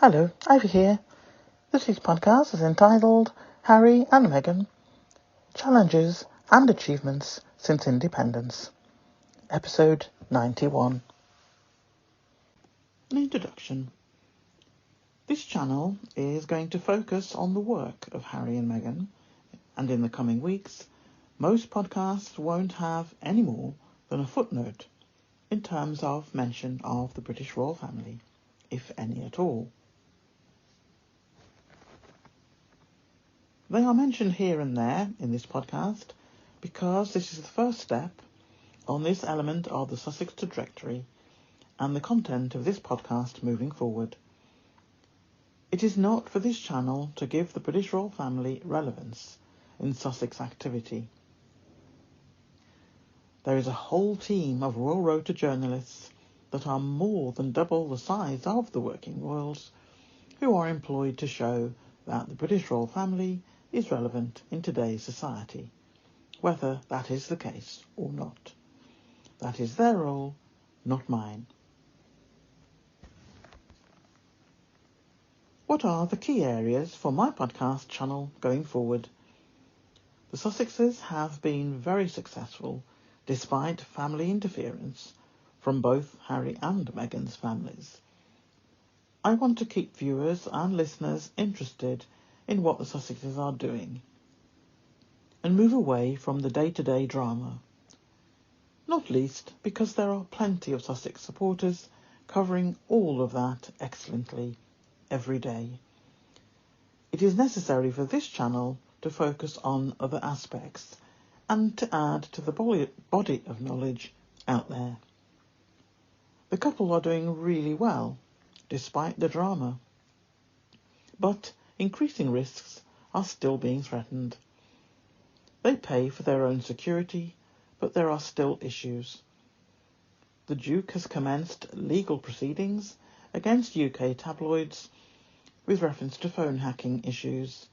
Hello, Ivy here. This week's podcast is entitled Harry and Meghan, Challenges and Achievements Since Independence, Episode 91. An introduction. This channel is going to focus on the work of Harry and Meghan, and in the coming weeks, most podcasts won't have any more than a footnote in terms of mention of the British royal family, if any at all. They are mentioned here and there in this podcast because this is the first step on this element of the Sussex trajectory and the content of this podcast moving forward. It is not for this channel to give the British royal family relevance in Sussex activity. There is a whole team of Royal Rota journalists that are more than double the size of the working royals who are employed to show that the British royal family is relevant in today's society, whether that is the case or not. That is their role, not mine. What are the key areas for my podcast channel going forward? The Sussexes have been very successful despite family interference from both Harry and Meghan's families. I want to keep viewers and listeners interested in what the Sussexes are doing and move away from the day-to-day drama, not least because there are plenty of Sussex supporters covering all of that excellently every day. It is necessary for this channel to focus on other aspects and to add to the body of knowledge out there. The couple are doing really well, despite the drama. But increasing risks are still being threatened. They pay for their own security, but there are still issues. The Duke has commenced legal proceedings against UK tabloids with reference to phone hacking issues.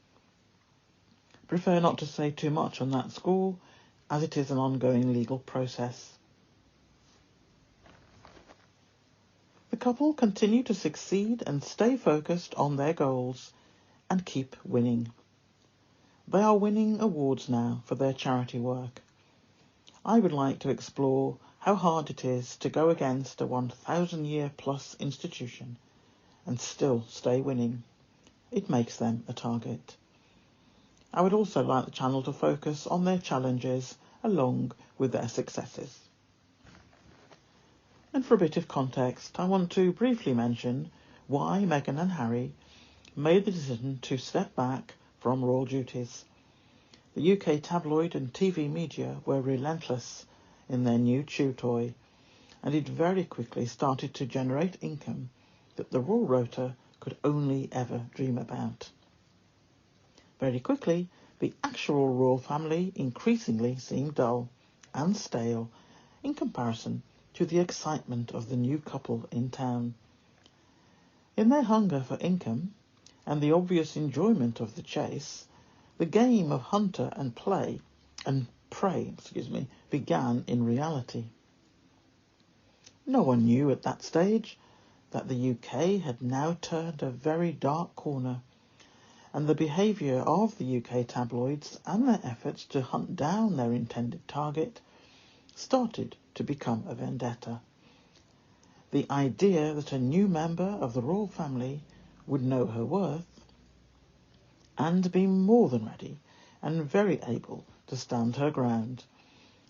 Prefer not to say too much on that score, as it is an ongoing legal process. The couple continue to succeed and stay focused on their goals and keep winning. They are winning awards now for their charity work. I would like to explore how hard it is to go against a 1,000-year-plus institution and still stay winning. It makes them a target. I would also like the channel to focus on their challenges along with their successes. And for a bit of context, I want to briefly mention why Meghan and Harry made the decision to step back from royal duties. The UK tabloid and TV media were relentless in their new chew toy, and it very quickly started to generate income that the Royal Rota could only ever dream about. Very quickly, the actual royal family increasingly seemed dull and stale in comparison to the excitement of the new couple in town. In their hunger for income and the obvious enjoyment of the chase, the game of hunter and prey began in reality. No one knew at that stage that the UK had now turned a very dark corner, and the behaviour of the UK tabloids and their efforts to hunt down their intended target started to become a vendetta. The idea that a new member of the royal family would know her worth and be more than ready and very able to stand her ground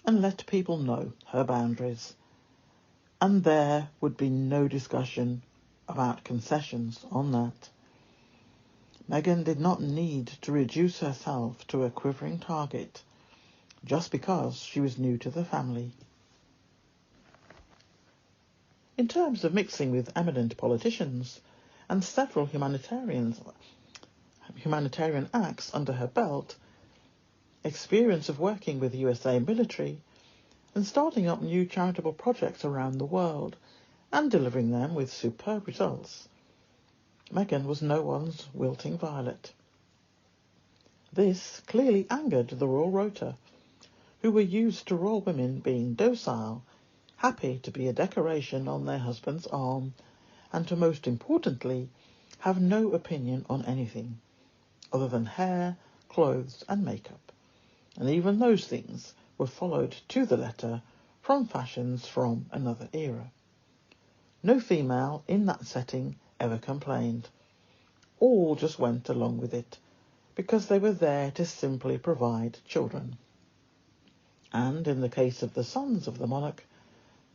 and let people know her boundaries. And there would be no discussion about concessions on that. Meghan did not need to reduce herself to a quivering target just because she was new to the family. In terms of mixing with eminent politicians and several humanitarian acts under her belt, experience of working with the USA military, and starting up new charitable projects around the world and delivering them with superb results, Meghan was no one's wilting violet. This clearly angered the Royal Rota, who were used to royal women being docile, happy to be a decoration on their husband's arm, and to most importantly, have no opinion on anything other than hair, clothes and makeup, and even those things were followed to the letter from fashions from another era. No female in that setting ever complained. All just went along with it, because they were there to simply provide children. And in the case of the sons of the monarch,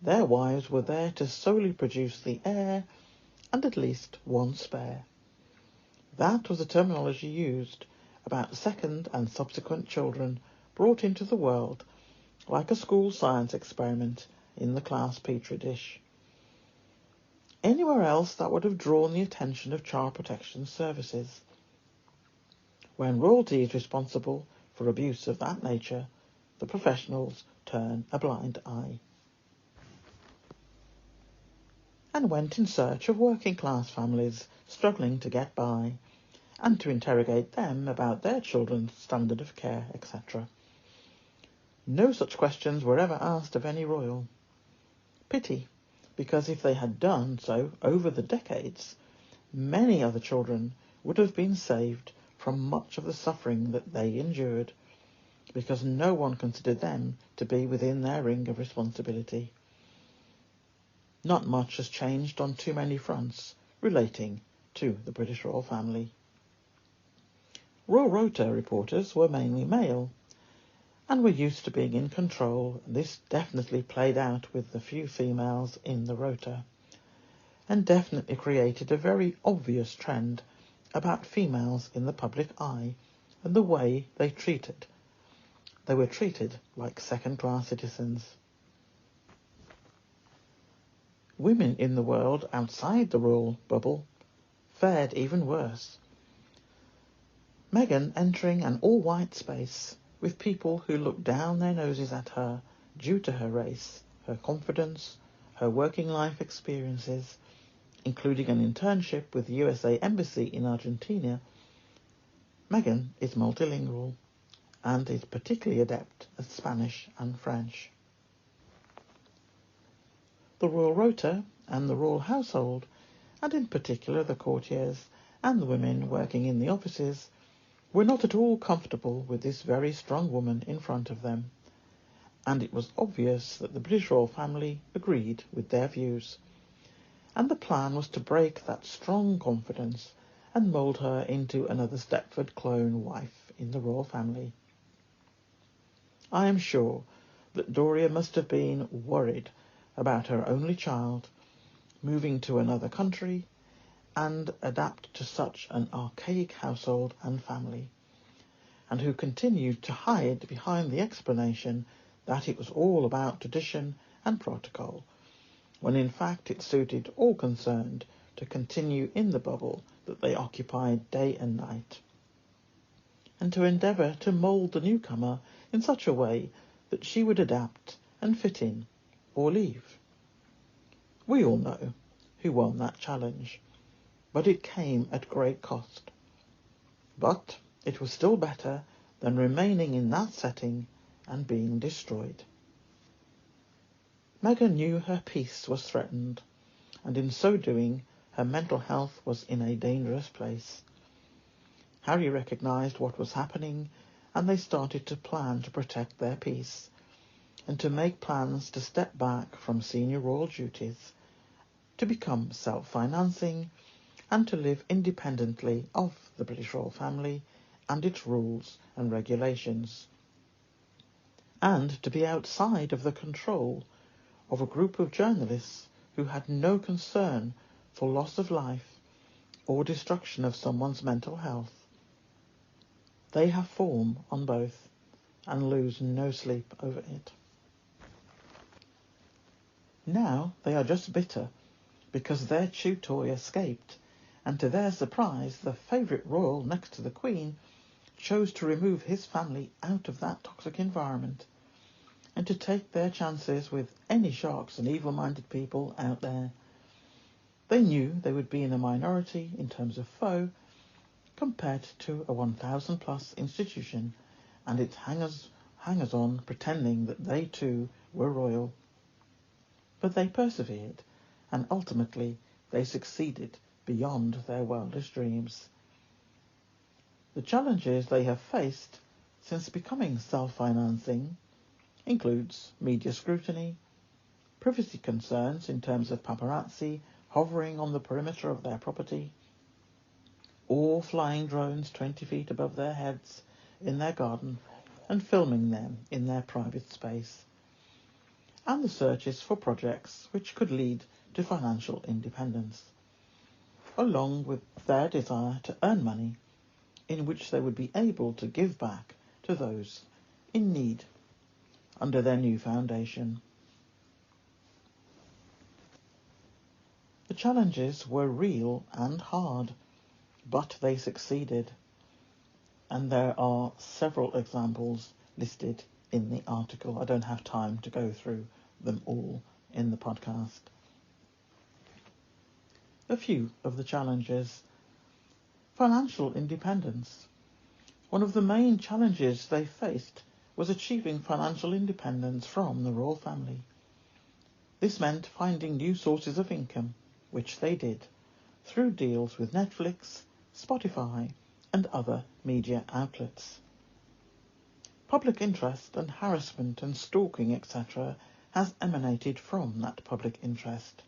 their wives were there to solely produce the heir and at least one spare. That was the terminology used about second and subsequent children brought into the world like a school science experiment in the class petri dish. Anywhere else that would have drawn the attention of child protection services. When royalty is responsible for abuse of that nature, the professionals turn a blind eye. And went in search of working class families struggling to get by, and to interrogate them about their children's standard of care, etc. No such questions were ever asked of any royal. Pity, because if they had done so over the decades, many other children would have been saved from much of the suffering that they endured, because no one considered them to be within their ring of responsibility. Not much has changed on too many fronts relating to the British royal family. Royal Rota reporters were mainly male, and were used to being in control, and this definitely played out with the few females in the Rota, and definitely created a very obvious trend about females in the public eye and the way they were treated like second-class citizens. Women in the world outside the royal bubble fared even worse. Meghan entering an all-white space with people who looked down their noses at her due to her race, her confidence, her working life experiences, including an internship with the USA Embassy in Argentina. Meghan is multilingual and is particularly adept at Spanish and French. The Royal Rota and the royal household, and in particular the courtiers and the women working in the offices, were not at all comfortable with this very strong woman in front of them, and it was obvious that the British royal family agreed with their views, and the plan was to break that strong confidence and mould her into another Stepford clone wife in the royal family. I am sure that Doria must have been worried about her only child moving to another country and adapt to such an archaic household and family, and who continued to hide behind the explanation that it was all about tradition and protocol, when in fact it suited all concerned to continue in the bubble that they occupied day and night, and to endeavour to mould the newcomer in such a way that she would adapt and fit in or leave. We all know who won that challenge, but it came at great cost. But it was still better than remaining in that setting and being destroyed. Meghan knew her peace was threatened, and in so doing her mental health was in a dangerous place. Harry recognised what was happening, and they started to plan to protect their peace, and to make plans to step back from senior royal duties, to become self-financing, and to live independently of the British royal family and its rules and regulations, and to be outside of the control of a group of journalists who had no concern for loss of life or destruction of someone's mental health. They have form on both and lose no sleep over it. Now they are just bitter because their tutor escaped, and to their surprise the favourite royal next to the Queen chose to remove his family out of that toxic environment and to take their chances with any sharks and evil-minded people out there. They knew they would be in a minority in terms of foe compared to a 1,000-plus institution and its hangers-on pretending that they too were royal. But they persevered, and ultimately they succeeded beyond their wildest dreams. The challenges they have faced since becoming self-financing includes media scrutiny, privacy concerns in terms of paparazzi hovering on the perimeter of their property, or flying drones 20 feet above their heads in their garden and filming them in their private space, and the searches for projects which could lead to financial independence, along with their desire to earn money in which they would be able to give back to those in need under their new foundation. The challenges were real and hard, but they succeeded, and there are several examples listed in the article. I don't have time to go through them all in the podcast. A few of the challenges. Financial independence. One of the main challenges they faced was achieving financial independence from the royal family. This meant finding new sources of income, which they did, through deals with Netflix, Spotify, and other media outlets. Public interest and harassment and stalking, etc., has emanated from that public interest,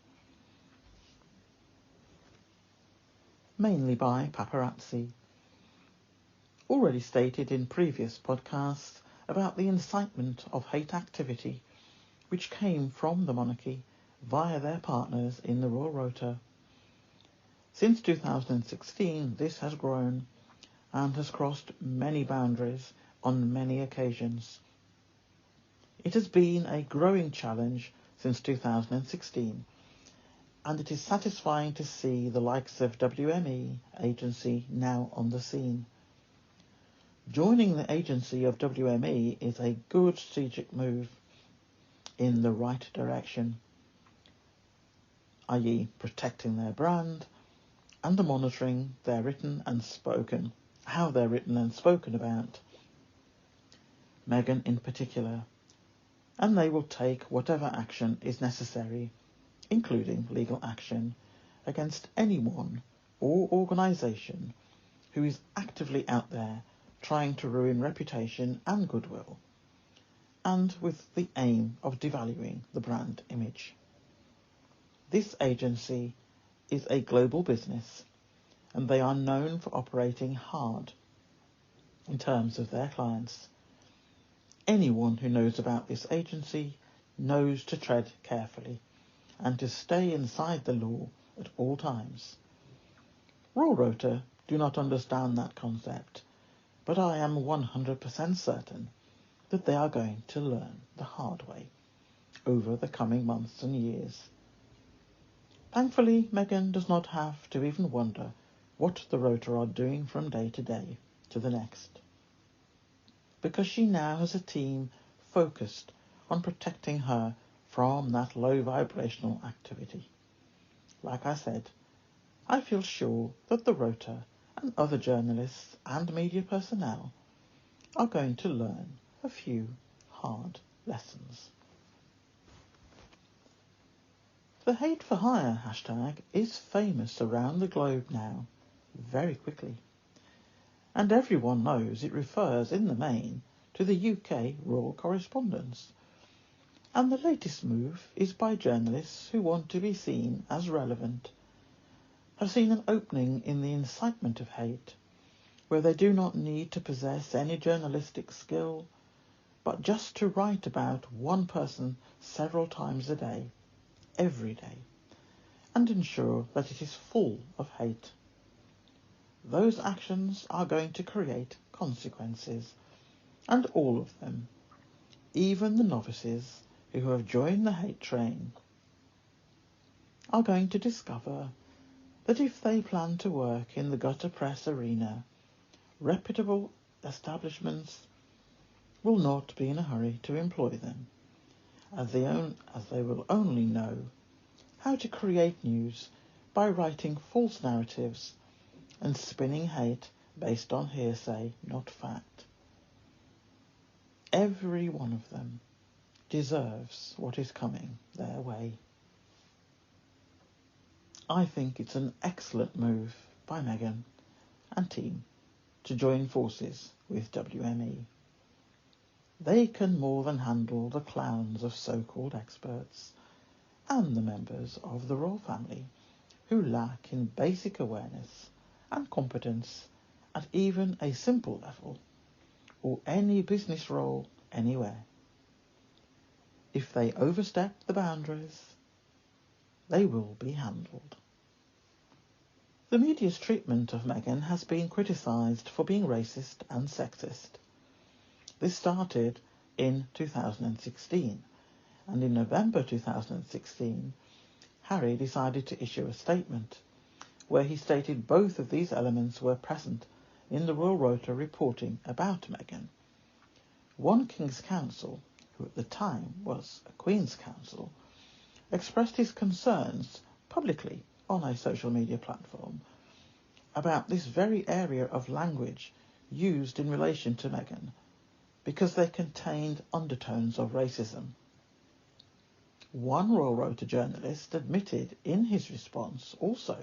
mainly by paparazzi. Already stated in previous podcasts about the incitement of hate activity which came from the monarchy via their partners in the Royal Rota. Since 2016, this has grown and has crossed many boundaries on many occasions. It has been a growing challenge since 2016, and it is satisfying to see the likes of WME agency now on the scene. Joining the agency of WME is a good strategic move in the right direction, i.e. protecting their brand and the monitoring their written and spoken, how they're written and spoken about, Meghan in particular, and they will take whatever action is necessary, including legal action, against anyone or organisation who is actively out there trying to ruin reputation and goodwill, and with the aim of devaluing the brand image. This agency is a global business, and they are known for operating hard in terms of their clients. Anyone who knows about this agency knows to tread carefully and to stay inside the law at all times. Royal Rota do not understand that concept, but I am 100% certain that they are going to learn the hard way over the coming months and years. Thankfully, Meghan does not have to even wonder what the Rota are doing from day to day to the next, because she now has a team focused on protecting her from that low vibrational activity. Like I said, I feel sure that the Rota and other journalists and media personnel are going to learn a few hard lessons. The hate for hire hashtag is famous around the globe now, very quickly, and everyone knows it refers in the main to the UK royal correspondence, and the latest move is by journalists who want to be seen as relevant, have seen an opening in the incitement of hate, where they do not need to possess any journalistic skill, but just to write about one person several times a day, every day, and ensure that it is full of hate. Those actions are going to create consequences, and all of them, even the novices who have joined the hate train, are going to discover that if they plan to work in the gutter press arena, reputable establishments will not be in a hurry to employ them, as they will only know how to create news by writing false narratives and spinning hate based on hearsay, not fact. Every one of them deserves what is coming their way. I think it's an excellent move by Meghan and team to join forces with WME. They can more than handle the clowns of so-called experts and the members of the royal family who lack in basic awareness and competence at even a simple level or any business role anywhere. If they overstep the boundaries, they will be handled. The media's treatment of Meghan has been criticised for being racist and sexist. This started in 2016, and in November 2016, Harry decided to issue a statement where he stated both of these elements were present in the Royal Rota reporting about Meghan. One King's Counsel, who at the time was a Queen's Counsel, expressed his concerns publicly on a social media platform about this very area of language used in relation to Meghan because they contained undertones of racism. One Royal Rota journalist admitted in his response also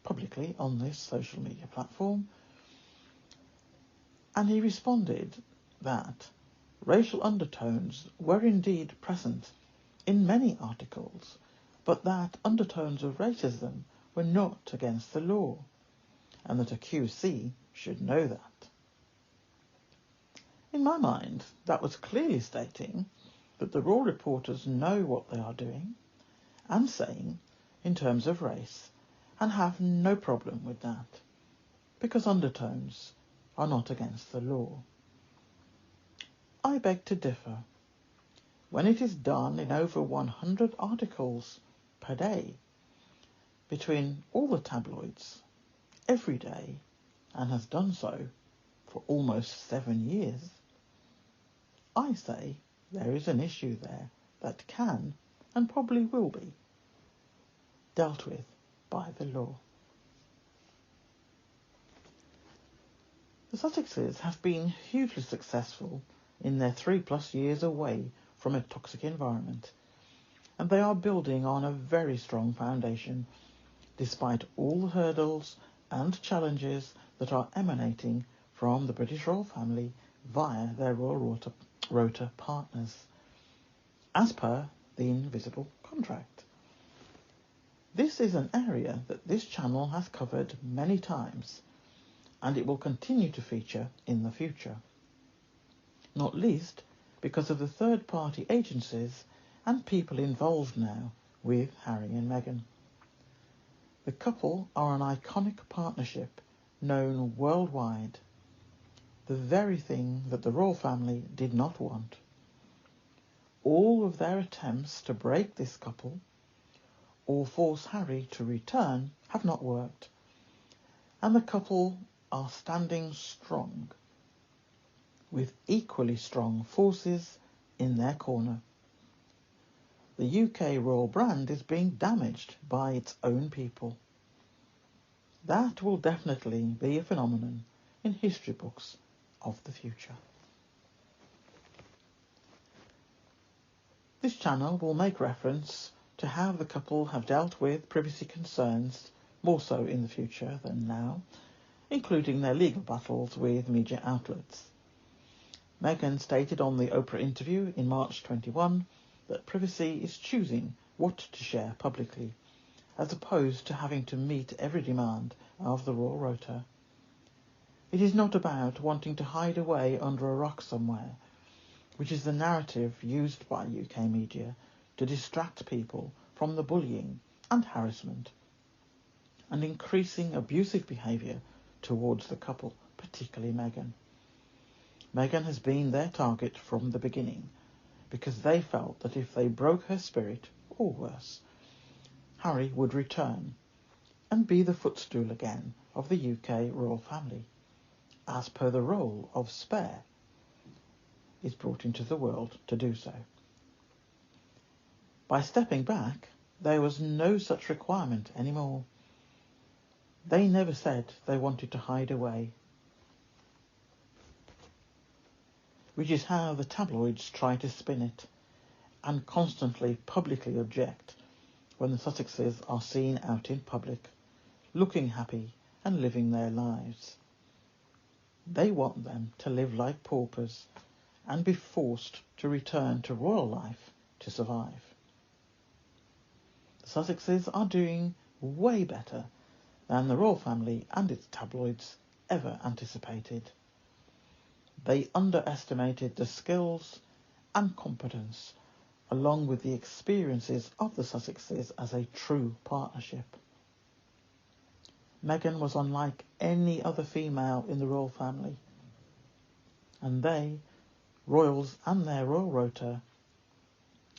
publicly on this social media platform, and he responded that racial undertones were indeed present in many articles, but that undertones of racism were not against the law, and that a QC should know that. In my mind, that was clearly stating that the royal reporters know what they are doing and saying in terms of race, and have no problem with that, because undertones are not against the law. I beg to differ. When it is done in over 100 articles per day, between all the tabloids, every day, and has done so for almost 7 years, I say there is an issue there that can, and probably will be, dealt with by the law. The Sussexes have been hugely successful in their 3+ years away from a toxic environment, and they are building on a very strong foundation, despite all the hurdles and challenges that are emanating from the British royal family via their Royal Rota partners, as per the invisible contract. This is an area that this channel has covered many times, and it will continue to feature in the future, not least because of the third-party agencies and people involved now with Harry and Meghan. The couple are an iconic partnership known worldwide, the very thing that the royal family did not want. All of their attempts to break this couple or force Harry to return have not worked, and the couple are standing strong, with equally strong forces in their corner. The UK royal brand is being damaged by its own people. That will definitely be a phenomenon in history books of the future. This channel will make reference to how the couple have dealt with privacy concerns more so in the future than now, including their legal battles with media outlets. Meghan stated on the Oprah interview in March 21 that privacy is choosing what to share publicly, as opposed to having to meet every demand of the Royal Rota. It is not about wanting to hide away under a rock somewhere, which is the narrative used by UK media to distract people from the bullying and harassment and increasing abusive behaviour towards the couple, particularly Meghan. Meghan has been their target from the beginning because they felt that if they broke her spirit, or worse, Harry would return and be the footstool again of the UK royal family, as per the role of spare is brought into the world to do so. By stepping back, there was no such requirement anymore. They never said they wanted to hide away, which is how the tabloids try to spin it and constantly publicly object when the Sussexes are seen out in public, looking happy and living their lives. They want them to live like paupers and be forced to return to royal life to survive. The Sussexes are doing way better than the royal family and its tabloids ever anticipated. They underestimated the skills and competence along with the experiences of the Sussexes as a true partnership. Meghan was unlike any other female in the royal family, and they, royals and their Royal Rota,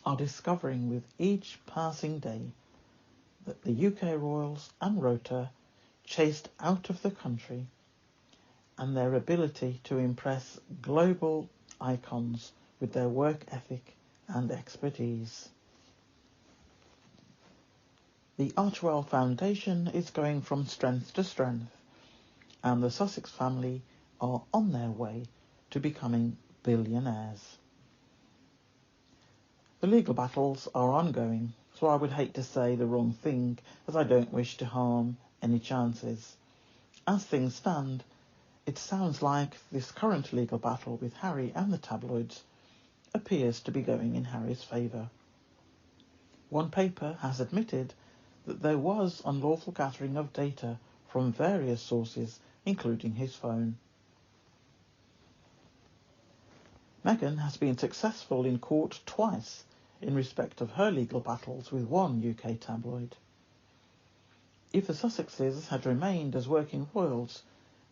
are discovering with each passing day that the UK royals and Rota chased out of the country and their ability to impress global icons with their work ethic and expertise. The Archewell Foundation is going from strength to strength, and the Sussex family are on their way to becoming billionaires. The legal battles are ongoing, so I would hate to say the wrong thing, as I don't wish to harm any chances. As things stand, it sounds like this current legal battle with Harry and the tabloids appears to be going in Harry's favour. One paper has admitted that there was unlawful gathering of data from various sources, including his phone. Meghan has been successful in court twice in respect of her legal battles with one UK tabloid. If the Sussexes had remained as working royals,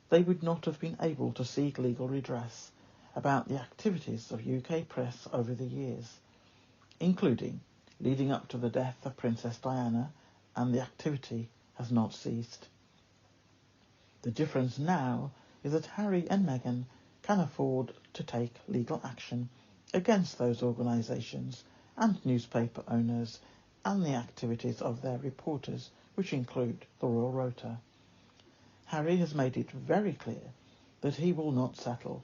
they would not have been able to seek legal redress about the activities of UK press over the years, including leading up to the death of Princess Diana, and the activity has not ceased. The difference now is that Harry and Meghan can afford to take legal action against those organisations and newspaper owners and the activities of their reporters, which include the Royal Rota. Harry has made it very clear that he will not settle.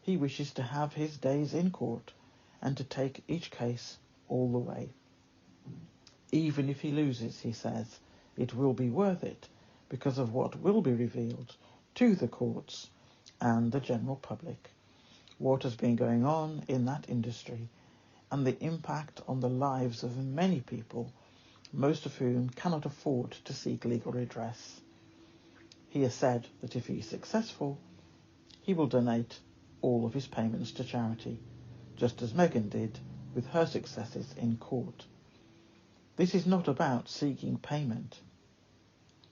He wishes to have his days in court and to take each case all the way. Even if he loses, he says, it will be worth it because of what will be revealed to the courts and the general public, what has been going on in that industry and the impact on the lives of many people, most of whom cannot afford to seek legal redress. He has said that if he is successful, he will donate all of his payments to charity, just as Meghan did with her successes in court. This is not about seeking payment.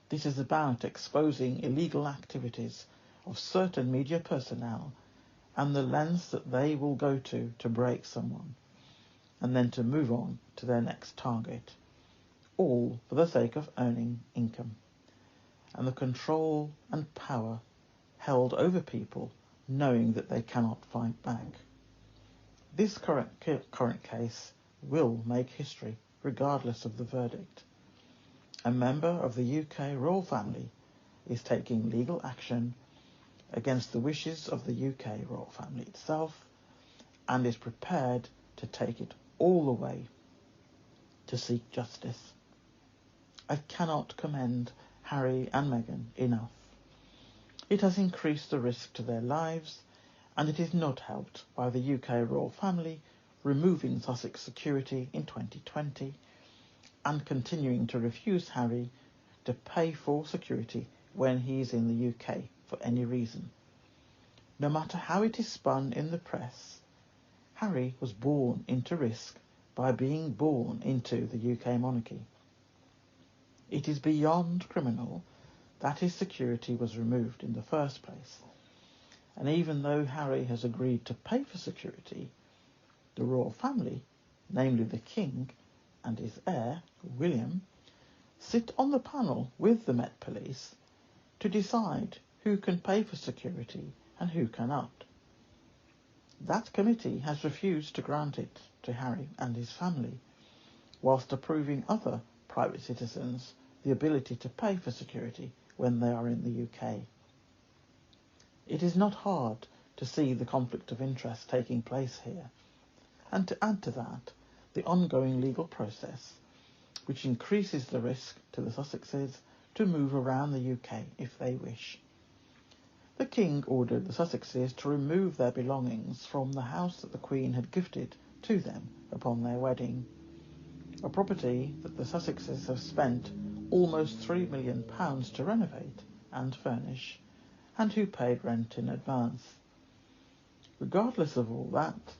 This is about exposing illegal activities of certain media personnel and the lengths that they will go to break someone, and then to move on to their next target, all for the sake of earning income, and the control and power held over people knowing that they cannot fight back. This current case will make history regardless of the verdict. A member of the UK royal family is taking legal action against the wishes of the UK royal family itself and is prepared to take it all the way to seek justice. I cannot commend Harry and Meghan enough. It has increased the risk to their lives, and it is not helped by the UK royal family removing Sussex security in 2020 and continuing to refuse Harry to pay for security when he is in the UK for any reason. No matter how it is spun in the press, Harry was born into risk by being born into the UK monarchy. It is beyond criminal that his security was removed in the first place, and even though Harry has agreed to pay for security, the royal family, namely the King and his heir, William, sit on the panel with the Met Police to decide who can pay for security and who cannot. That committee has refused to grant it to Harry and his family, whilst approving other private citizens the ability to pay for security when they are in the UK. It is not hard to see the conflict of interest taking place here, and to add to that, the ongoing legal process which increases the risk to the Sussexes to move around the UK if they wish. The King ordered the Sussexes to remove their belongings from the house that the Queen had gifted to them upon their wedding, a property that the Sussexes have spent almost £3 million to renovate and furnish, and who paid rent in advance. Regardless of all that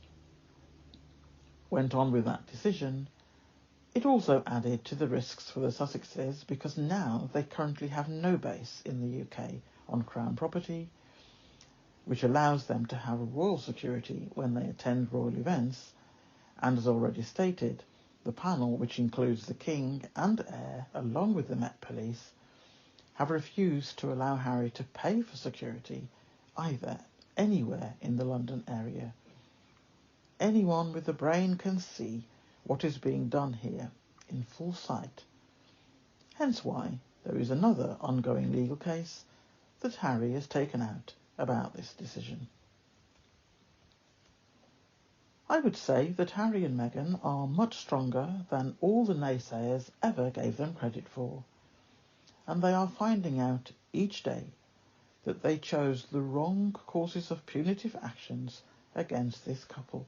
went on with that decision, it also added to the risks for the Sussexes because now they currently have no base in the UK on Crown property, which allows them to have royal security when they attend royal events, and as already stated, the panel, which includes the King and heir along with the Met Police, have refused to allow Harry to pay for security either anywhere in the London area. Anyone with a brain can see what is being done here in full sight. Hence why there is another ongoing legal case that Harry has taken out about this decision. I would say that Harry and Meghan are much stronger than all the naysayers ever gave them credit for, and they are finding out each day that they chose the wrong courses of punitive actions against this couple.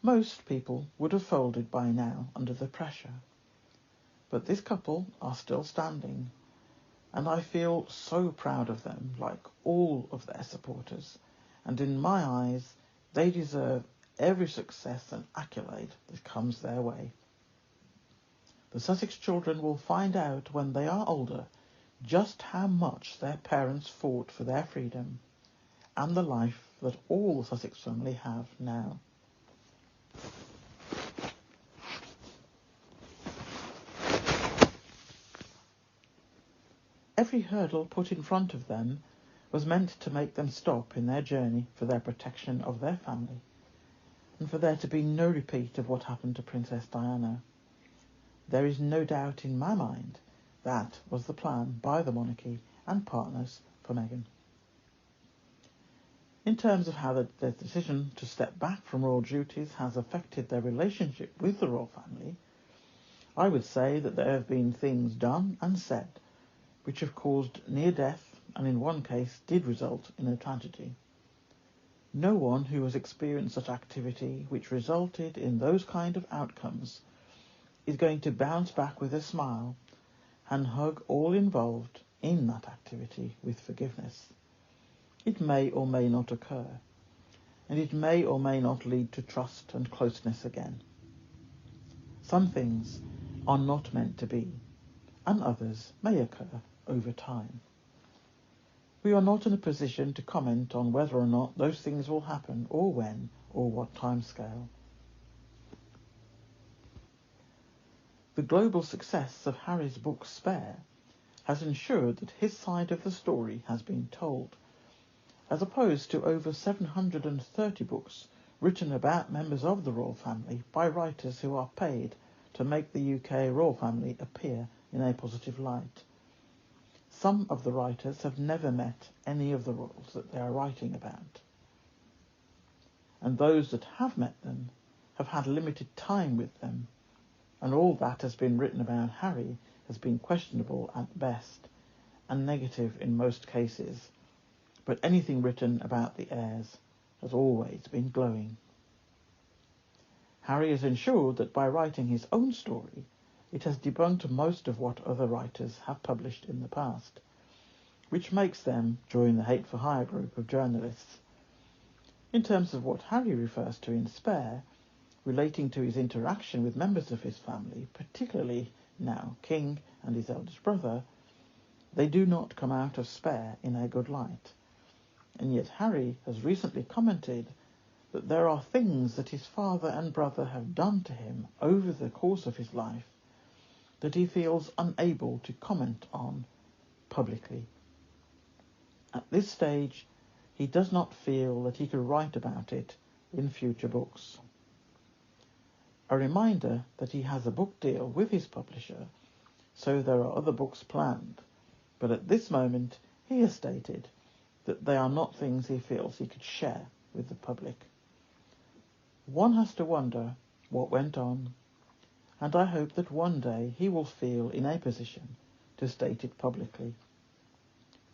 Most people would have folded by now under the pressure, but this couple are still standing, and I feel so proud of them, like all of their supporters, and in my eyes they deserve every success and accolade that comes their way. The Sussex children will find out when they are older just how much their parents fought for their freedom and the life that all the Sussex family have now. Every hurdle put in front of them was meant to make them stop in their journey for their protection of their family, and for there to be no repeat of what happened to Princess Diana. There is no doubt in my mind that was the plan by the monarchy and partners for Meghan. In terms of how their decision to step back from royal duties has affected their relationship with the royal family, I would say that there have been things done and said which have caused near death and in one case did result in a tragedy. No one who has experienced such activity which resulted in those kind of outcomes is going to bounce back with a smile and hug all involved in that activity with forgiveness. It may or may not occur, and it may or may not lead to trust and closeness again. Some things are not meant to be, and others may occur over time. We are not in a position to comment on whether or not those things will happen, or when, or what timescale. The global success of Harry's book Spare has ensured that his side of the story has been told, as opposed to over 730 books written about members of the royal family by writers who are paid to make the UK royal family appear in a positive light. Some of the writers have never met any of the royals that they are writing about, and those that have met them have had limited time with them, and all that has been written about Harry has been questionable at best and negative in most cases, but anything written about the heirs has always been glowing. Harry has ensured that by writing his own story, it has debunked most of what other writers have published in the past, which makes them join the Hate for Hire group of journalists. In terms of what Harry refers to in Spare, relating to his interaction with members of his family, particularly now King and his eldest brother, they do not come out of Spare in a good light. And yet Harry has recently commented that there are things that his father and brother have done to him over the course of his life that he feels unable to comment on publicly. At this stage, he does not feel that he could write about it in future books. A reminder that he has a book deal with his publisher, so there are other books planned, but at this moment he has stated that they are not things he feels he could share with the public. One has to wonder what went on and I hope that one day he will feel in a position to state it publicly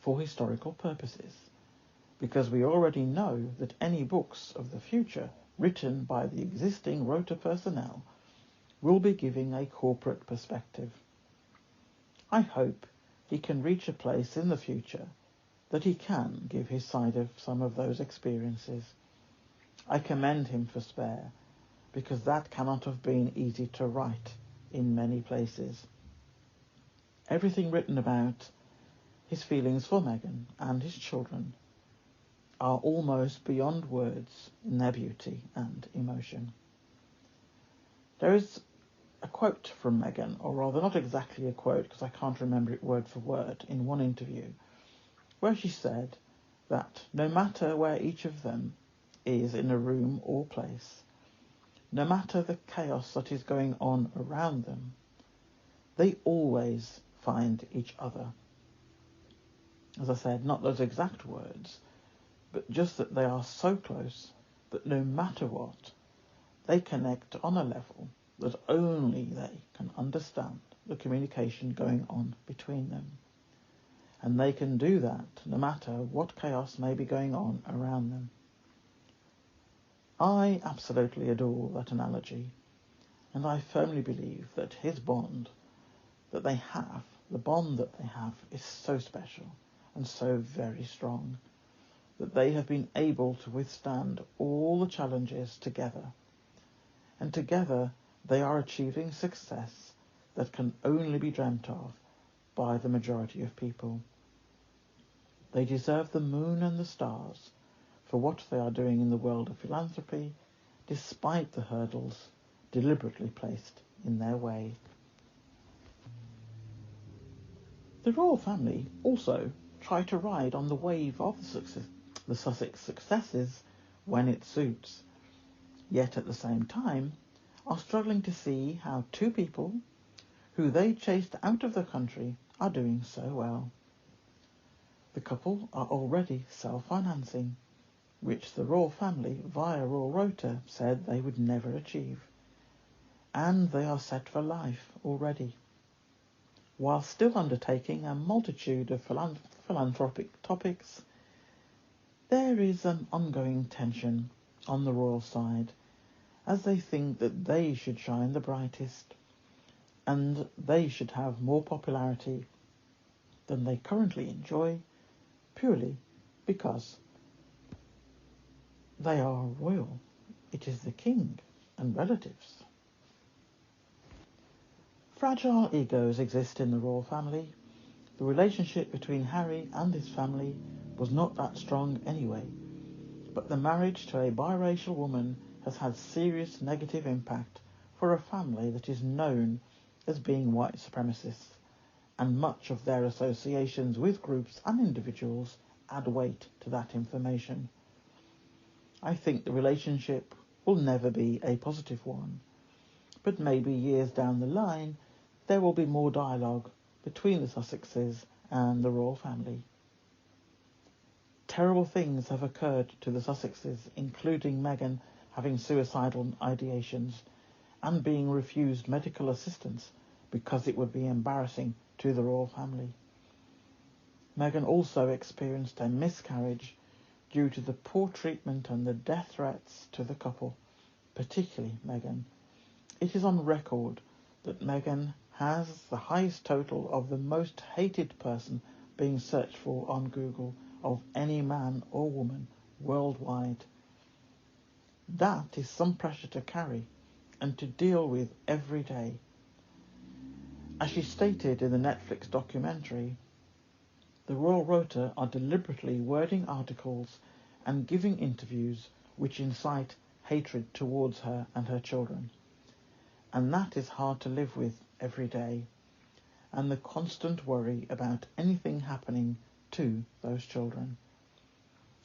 for historical purposes, because we already know that any books of the future written by the existing Rota personnel will be giving a corporate perspective. I hope he can reach a place in the future that he can give his side of some of those experiences. I commend him for spare, because that cannot have been easy to write in many places. Everything written about his feelings for Meghan and his children are almost beyond words in their beauty and emotion. There is a quote from Meghan, or rather not exactly a quote because I can't remember it word for word, in one interview, where she said that no matter where each of them is in a room or place, no matter the chaos that is going on around them, they always find each other. As I said, not those exact words, but just that they are so close that no matter what, they connect on a level that only they can understand the communication going on between them. And they can do that no matter what chaos may be going on around them. I absolutely adore that analogy, and I firmly believe that his bond that they have, the bond that they have, is so special and so very strong that they have been able to withstand all the challenges together. And together they are achieving success that can only be dreamt of by the majority of people. They deserve the moon and the stars for what they are doing in the world of philanthropy, despite the hurdles deliberately placed in their way. The royal family also try to ride on the wave of the Sussex successes when it suits, yet at the same time are struggling to see how two people who they chased out of the country are doing so well. The couple are already self-financing, which the royal family via Royal Rota said they would never achieve, and they are set for life already, while still undertaking a multitude of philanthropic topics. There is an ongoing tension on the royal side, as they think that they should shine the brightest, and they should have more popularity than they currently enjoy, purely because they are royal. It is the king and relatives. Fragile egos exist in the royal family. The relationship between Harry and his family was not that strong anyway, but the marriage to a biracial woman has had serious negative impact for a family that is known as being white supremacists, and much of their associations with groups and individuals add weight to that information. I think the relationship will never be a positive one, but maybe years down the line there will be more dialogue between the Sussexes and the royal family. Terrible things have occurred to the Sussexes, including Meghan having suicidal ideations and being refused medical assistance because it would be embarrassing to the royal family. Meghan also experienced a miscarriage due to the poor treatment and the death threats to the couple, particularly Meghan. It is on record that Meghan has the highest total of the most hated person being searched for on Google of any man or woman worldwide. That is some pressure to carry and to deal with every day. As she stated in the Netflix documentary, the Royal Rota are deliberately wording articles and giving interviews which incite hatred towards her and her children. And that is hard to live with every day, and the constant worry about anything happening to those children.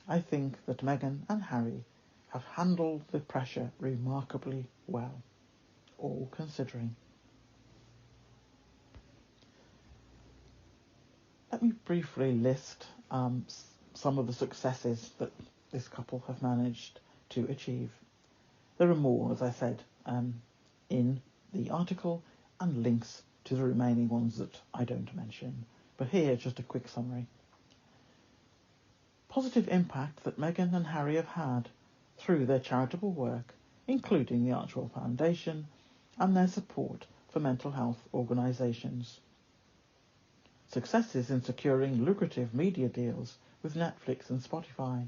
I think that Meghan and Harry have handled the pressure remarkably well, all considering. Let me briefly list some of the successes that this couple have managed to achieve. There are more, as I said, in the article and links to the remaining ones that I don't mention. But here, just a quick summary. Positive impact that Meghan and Harry have had through their charitable work, including the Archewell Foundation and their support for mental health organisations. Successes in securing lucrative media deals with Netflix and Spotify.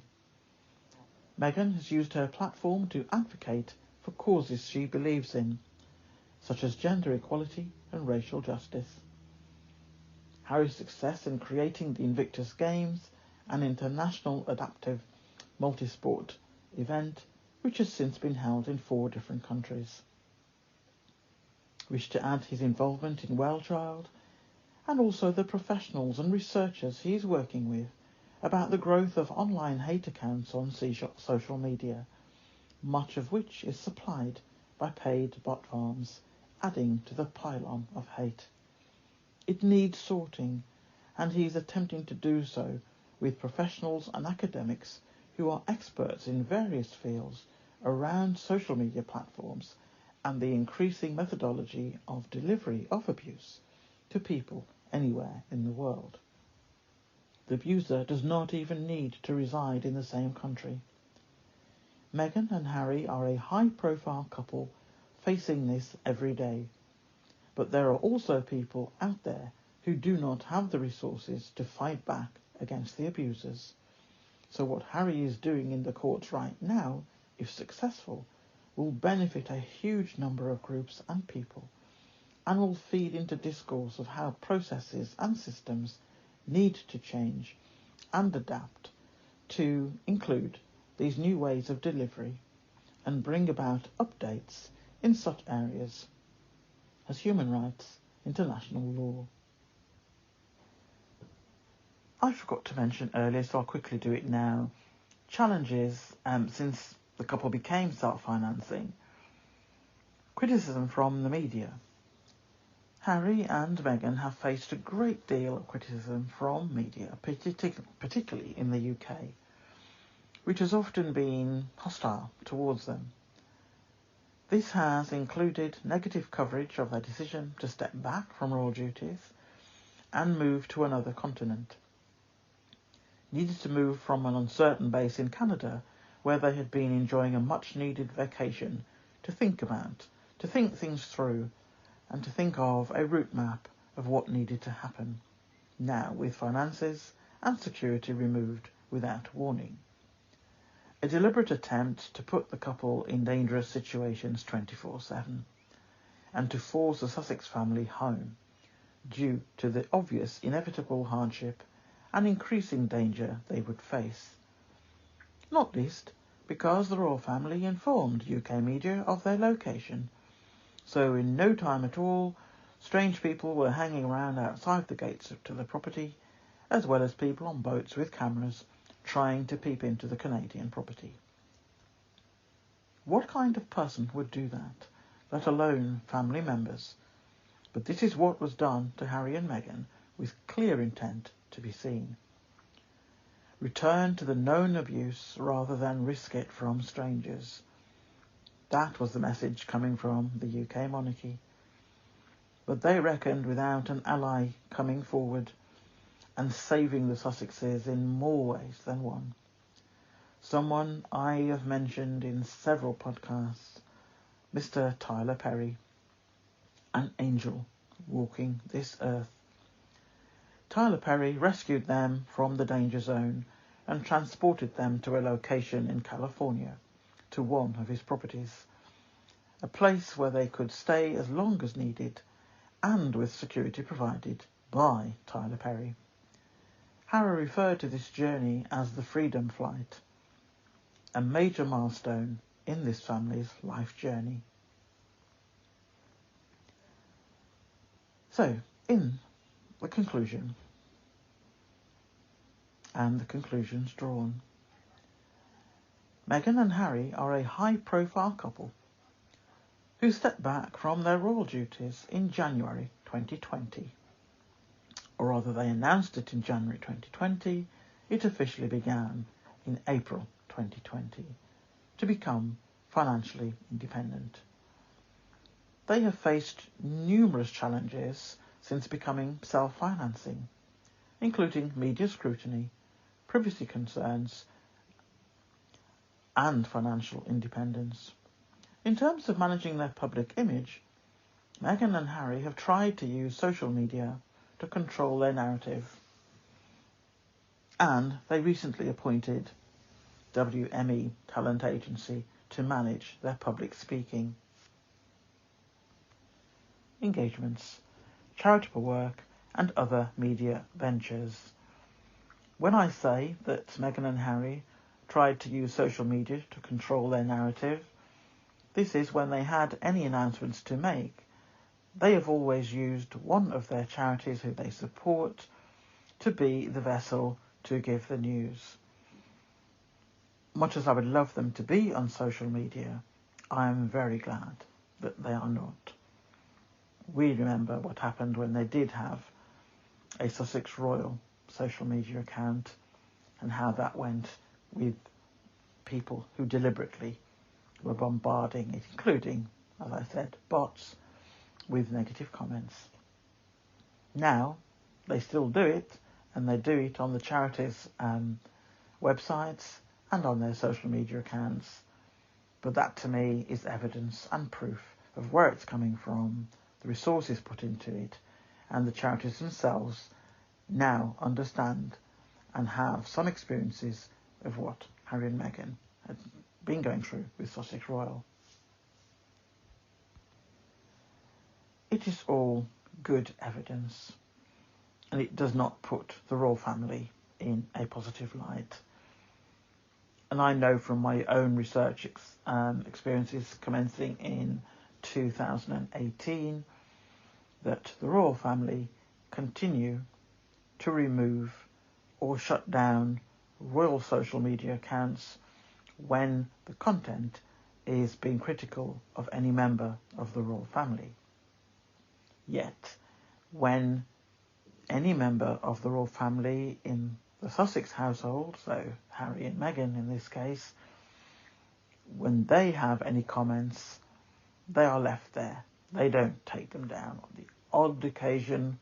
Meghan has used her platform to advocate for causes she believes in, such as gender equality and racial justice. Harry's success in creating the Invictus Games, an international adaptive multi-sport event which has since been held in 4 different countries. Wish to add his involvement in Wellchild and also the professionals and researchers he is working with about the growth of online hate accounts on social media, much of which is supplied by paid bot farms, adding to the pylon of hate. It needs sorting, and he is attempting to do so with professionals and academics who are experts in various fields around social media platforms and the increasing methodology of delivery of abuse to people anywhere in the world. The abuser does not even need to reside in the same country. Meghan and Harry are a high-profile couple facing this every day, but there are also people out there who do not have the resources to fight back against the abusers. So what Harry is doing in the courts right now, if successful, will benefit a huge number of groups and people, and will feed into discourse of how processes and systems need to change and adapt to include these new ways of delivery and bring about updates in such areas as human rights, international law. I forgot to mention earlier, so I'll quickly do it now. Challenges since the couple became self-financing. Criticism from the media. Harry and Meghan have faced a great deal of criticism from media, particularly in the UK, which has often been hostile towards them. This has included negative coverage of their decision to step back from royal duties and move to another continent. Needed to move from an uncertain base in Canada, where they had been enjoying a much-needed vacation, to think things through, and to think of a route map of what needed to happen, now with finances and security removed without warning. A deliberate attempt to put the couple in dangerous situations 24/7, and to force the Sussex family home, due to the obvious inevitable hardship and increasing danger they would face. Not least because the royal family informed UK media of their location, so in no time at all, strange people were hanging around outside the gates to the property, as well as people on boats with cameras trying to peep into the Canadian property. What kind of person would do that, let alone family members? But this is what was done to Harry and Meghan, with clear intent to be seen. Return to the known abuse rather than risk it from strangers. That was the message coming from the UK Monarchy. But they reckoned without an ally coming forward and saving the Sussexes in more ways than one. Someone I have mentioned in several podcasts, Mr. Tyler Perry, an angel walking this earth. Tyler Perry rescued them from the danger zone and transported them to a location in California, to one of his properties, a place where they could stay as long as needed and with security provided by Tyler Perry. Harry referred to this journey as the Freedom Flight, a major milestone in this family's life journey. So, in the conclusion, and the conclusions drawn, Meghan and Harry are a high-profile couple who stepped back from their royal duties in January 2020. Or rather, they announced it in January 2020, it officially began in April 2020 to become financially independent. they have faced numerous challenges since becoming self-financing, including media scrutiny, privacy concerns, and financial independence. In terms of managing their public image, Meghan and Harry have tried to use social media to control their narrative, and they recently appointed WME talent agency to manage their public speaking engagements, charitable work, and other media ventures. When I say that Meghan and Harry tried to use social media to control their narrative, this is when they had any announcements to make. They have always used one of their charities who they support to be the vessel to give the news. Much as I would love them to be on social media, I am very glad that they are not. We remember what happened when they did have a Sussex Royal social media account and how that went with people who deliberately were bombarding it, including, as I said, bots with negative comments. Now, they still do it, and they do it on the charities' websites and on their social media accounts. But that, to me, is evidence and proof of where it's coming from, the resources put into it, and the charities themselves now understand and have some experiences of what Harry and Meghan had been going through with Sussex Royal. It is all good evidence, and it does not put the royal family in a positive light. And I know from my own research experiences commencing in 2018 that the royal family continue to remove or shut down royal social media accounts when the content is being critical of any member of the royal family. Yet, when any member of the royal family in the Sussex household, so Harry and Meghan in this case, when they have any comments, they are left there. They don't take them down. On the odd occasion,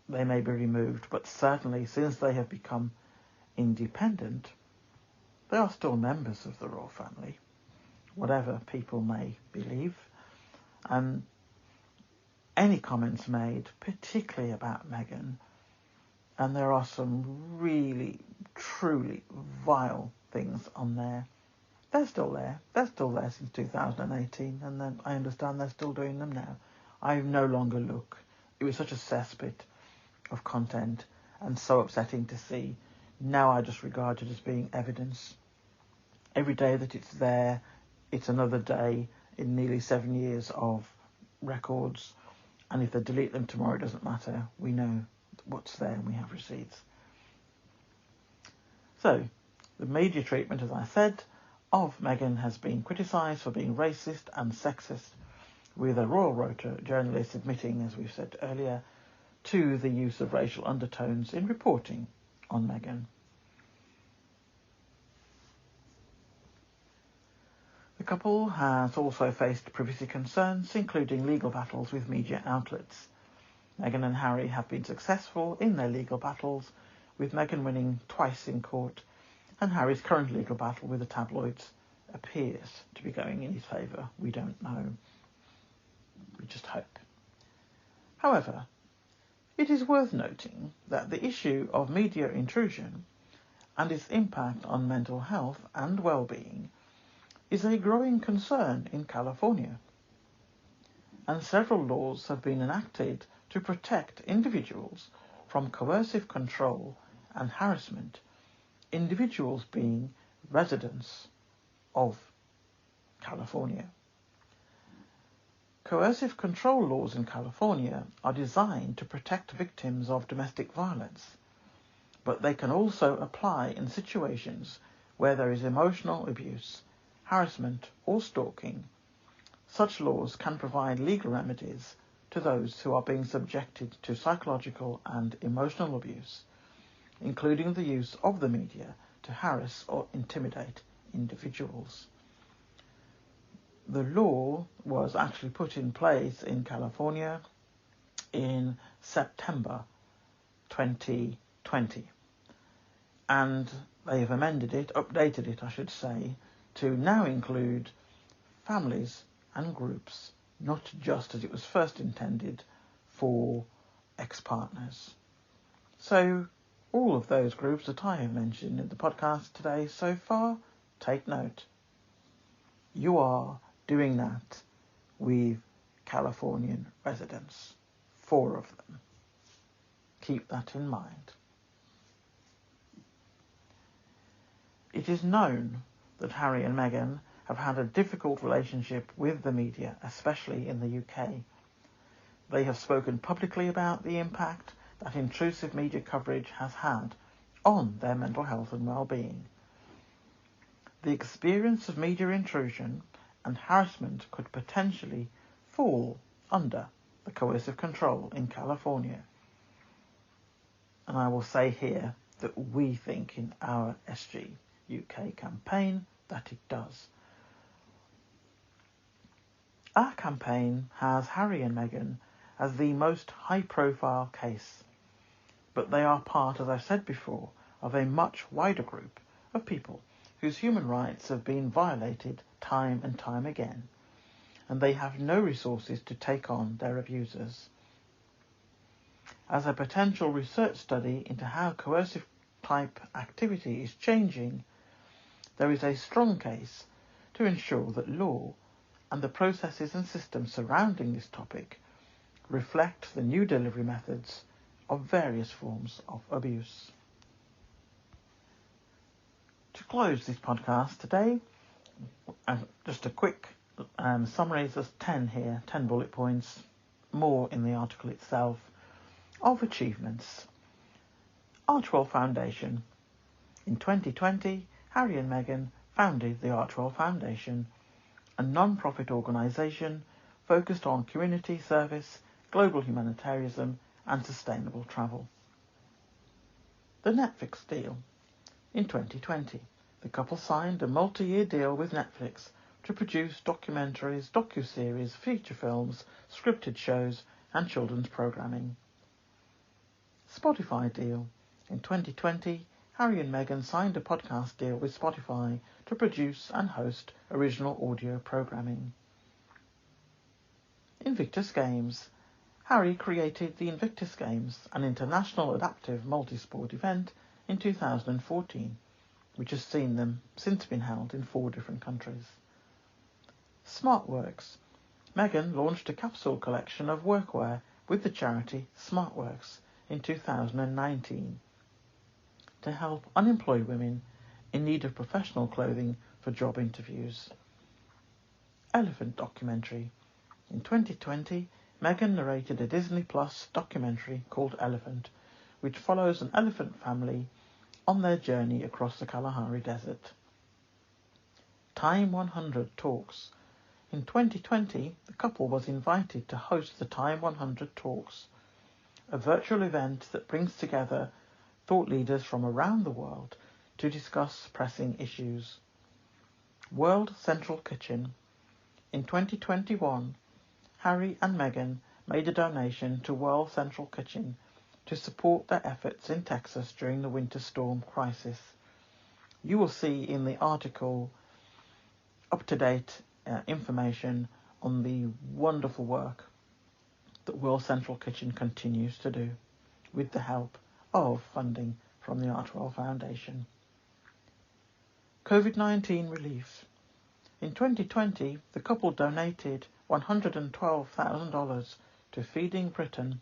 they may be removed, but certainly since they have become independent, they are still members of the royal family, whatever people may believe. Any comments made, particularly about Meghan, and there are some really, truly vile things on there, they're still there. They're still there since 2018, and then I understand they're still doing them now. I no longer look. It was such a cesspit of content and so upsetting to see. Now I just regard it as being evidence. Every day that it's there, it's another day in nearly 7 years of records. And if they delete them tomorrow, it doesn't matter. We know what's there and we have receipts. So, the media treatment, as I said, of Meghan has been criticised for being racist and sexist, with a Royal Rota journalist admitting, as we've said earlier, to the use of racial undertones in reporting on Meghan. The couple has also faced privacy concerns, including legal battles with media outlets. Meghan and Harry have been successful in their legal battles, with Meghan winning twice in court, and Harry's current legal battle with the tabloids appears to be going in his favour. We don't know. We just hope. However, it is worth noting that the issue of media intrusion and its impact on mental health and well-being is a growing concern in California, and several laws have been enacted to protect individuals from coercive control and harassment, individuals being residents of California. Coercive control laws in California are designed to protect victims of domestic violence, but they can also apply in situations where there is emotional abuse, harassment, or stalking. Such laws can provide legal remedies to those who are being subjected to psychological and emotional abuse, including the use of the media to harass or intimidate individuals. The law was actually put in place in California in September 2020, and they have updated it I should say, to now include families and groups, not just as it was first intended for ex-partners. So all of those groups that I have mentioned in the podcast today so far, take note. You are doing that with Californian residents, 4 of them. Keep that in mind. It is known that Harry and Meghan have had a difficult relationship with the media, especially in the UK. They have spoken publicly about the impact that intrusive media coverage has had on their mental health and well-being. The experience of media intrusion and harassment could potentially fall under the coercive control in California. And I will say here that we think in our SGUK campaign that it does. Our campaign has Harry and Meghan as the most high-profile case, but they are part, as I've said before, of a much wider group of people whose human rights have been violated time and time again, and they have no resources to take on their abusers. As a potential research study into how coercive type activity is changing, there is a strong case to ensure that law and the processes and systems surrounding this topic reflect the new delivery methods of various forms of abuse. To close this podcast today, just a quick summary. There's 10 here, 10 bullet points, more in the article itself, of achievements. Archewell Foundation. In 2020, Harry and Meghan founded the Archewell Foundation, a non-profit organisation focused on community service, global humanitarianism and sustainable travel. The Netflix deal. In 2020, the couple signed a multi-year deal with Netflix to produce documentaries, docu-series, feature films, scripted shows and children's programming. Spotify deal. In 2020, Harry and Meghan signed a podcast deal with Spotify to produce and host original audio programming. Invictus Games. Harry created the Invictus Games, an international adaptive multi-sport event in 2014, which has since been held in 4 different countries. SmartWorks. Meghan launched a capsule collection of workwear with the charity SmartWorks in 2019 to help unemployed women in need of professional clothing for job interviews. Elephant documentary. In 2020, Meghan narrated a Disney Plus documentary called Elephant, which follows an elephant family on their journey across the Kalahari Desert. Time 100 Talks. In 2020, the couple was invited to host the Time 100 Talks, a virtual event that brings together thought leaders from around the world to discuss pressing issues. World Central Kitchen. In 2021, Harry and Meghan made a donation to World Central Kitchen to support their efforts in Texas during the winter storm crisis. You will see in the article up-to-date information on the wonderful work that World Central Kitchen continues to do with the help of funding from the Archewell Foundation. COVID-19 relief. In 2020, the couple donated $112,000 to Feeding Britain,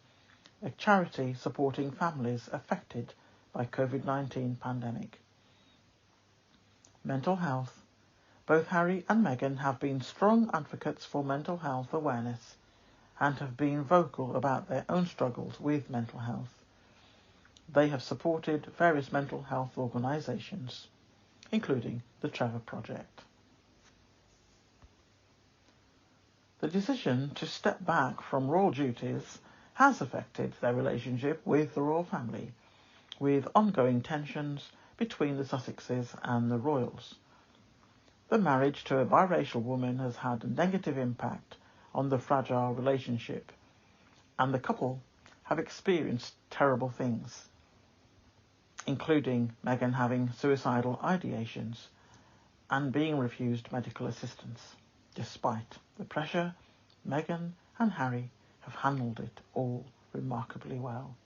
a charity supporting families affected by COVID-19 pandemic. Mental health. Both Harry and Meghan have been strong advocates for mental health awareness and have been vocal about their own struggles with mental health. They have supported various mental health organisations, including the Trevor Project. The decision to step back from royal duties has affected their relationship with the royal family, with ongoing tensions between the Sussexes and the royals. the marriage to a biracial woman has had a negative impact on the fragile relationship, and the couple have experienced terrible things, including Meghan having suicidal ideations and being refused medical assistance. Despite the pressure, Meghan and Harry have handled it all remarkably well.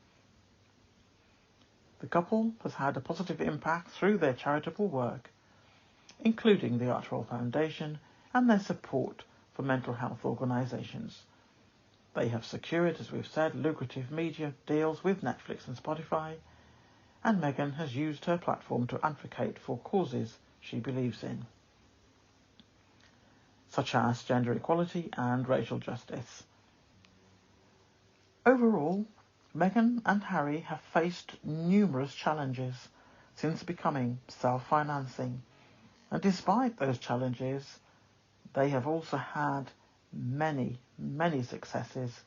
The couple has had a positive impact through their charitable work, including the Archewell Foundation and their support for mental health organisations. They have secured, as we've said, lucrative media deals with Netflix and Spotify, and Meghan has used her platform to advocate for causes she believes in, such as gender equality and racial justice. Overall, Meghan and Harry have faced numerous challenges since becoming self-financing, and despite those challenges, they have also had many, many successes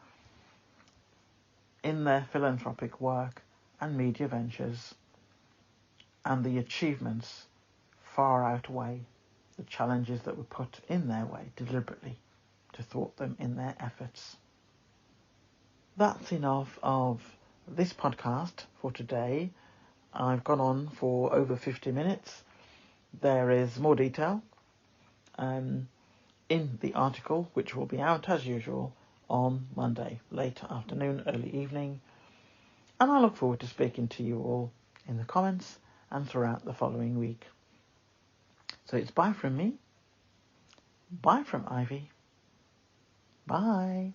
in their philanthropic work and media ventures, and the achievements far outweigh the challenges that were put in their way deliberately to thwart them in their efforts. That's enough of this podcast for today. I've gone on for over 50 minutes. There is more detail in the article, which will be out as usual on Monday, late afternoon, early evening. And I look forward to speaking to you all in the comments and throughout the following week. So it's bye from me. Bye from Ivy. Bye.